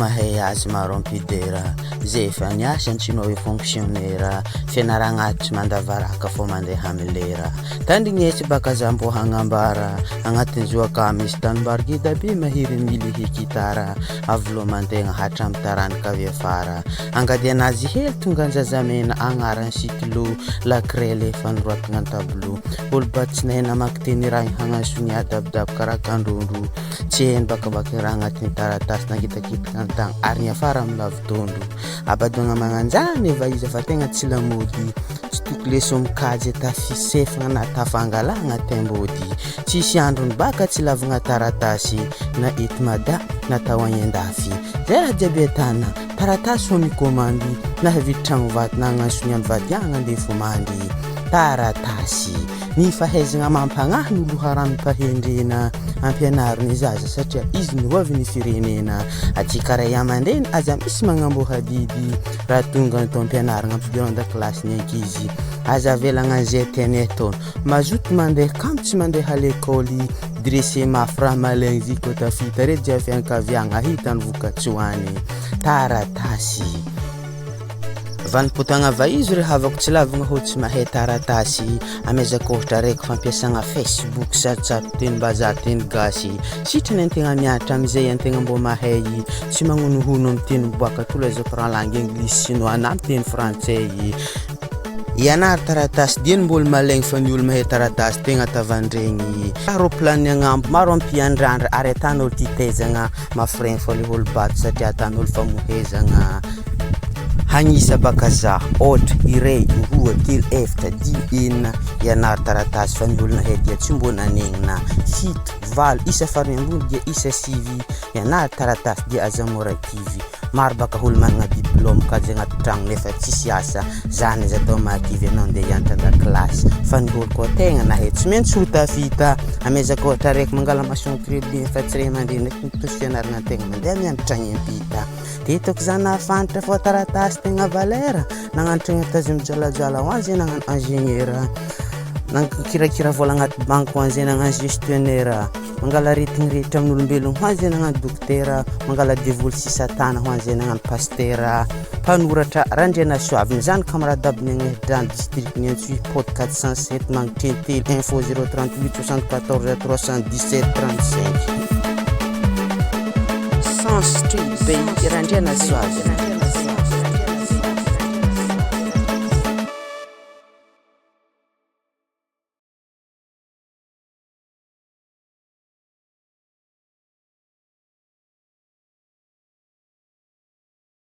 mahay azy maro ampidera zay efa niasa antsinao hoe fonctionnaire fianaragna atry mandavaraka fô mandeha amin'ny lera tandrignetsy baka za mbo hagnambara agnatin'ny zoaka misy tanimbary be mahery mily hekitara avy mantegna hatramy taranaka avy afara angady anazy hely tonga anjazamena agnarany sitilo lakrele fanoratagna an-tablo olo batsinahy namaky teny raha hagnasony adabodabo karakandrondro tsy heny bakabaka raha agnatin'ny taratasy nangitakitaka antagny ary ny afara amin'ny lavitondro abadogna magnanjany eva izy fa tegna tsy lamody tsy tokony leso mikajy tafisefagna na tafangalagna tembody tsisy androny baka tsy lavagna taratasy na etimada na tao agnendafy zay raha jiaby atana taratasy fo mikomandy na havidy tragno vaty na agnasony amin'ny vadiagna andefo mandy taratasy ny fahaizagna mampagnahy ny olo harano-pahendrena ampianariny zaza satria izy ny hoavy ny firenena atsika ray aman-dreny aza misy magnamboha didy raha tonga atao ampianaragna ampidirana dakilasy ny ankizy aza avelagna an'izay tiany ataony mazoto mandeha kamo tsy mandeha lekôly dressé mafy raha malegny zy koa tafita reto dia fiankaviagna hitany vokatsoany taratasy vanipotagna vaizy re havako tsy lavagna ho tsy mahay taratasy amezako ohatra raiky fampiasagna Facebook sarotsaroto teny mbazaha teny gasy sitrany antegna miatra amizay antegna mbo mahay tsy magnonohono amin'ny teny miboaka tolo azako raha langue anglisy chinois na amin'ny teny frantsay ianary taratasy dieny mbolo malegny fa ny olo mahay taratasy tegna tavandregny aeroplane agnambo maro ampiandrandra ary atan'olo titezagna mafregny fa le olo bato satria atan'olo famohezagna hagnisa baka za ohatra iray roa telo efatra dimy enina ianary taratasy fa ny olo nahay dia tsy mbo nanegnina fito valo isa farany ambony dia isa sivy ianary taratasy dia aza morativy maro baka olo managna diplôme kajy agnaty tragno nefa tsisy asa zany izy atao mahativy anao andeha hianatra dakilasy fa ny olo koa tegna nahay tsy maintsy ho tafita amezako ohatra raiky mangala mason crédit fa tsy ray mandeha ndraiky mitosy fianaragna tegna mandeha mianatra agny ampita de hitako zany nahafantatra fa taratasy tegna valera nagnano tegna tazy mijalajala ho azy nagnano ingénieur nankirakira vola agnaty banque ho an'izay nagnano gestionnaire mangala aretigny rehetra amin'olombelogno ho an'izay nagnano docteur mangala devoly sisatana ho an'izay nagnano pasteur mpanoratra randriana soavy zany camarade aby ny agnedrany district ny antsuy pod 407 mangitrentely info 038 74 317 35 sans street pays randriana soavy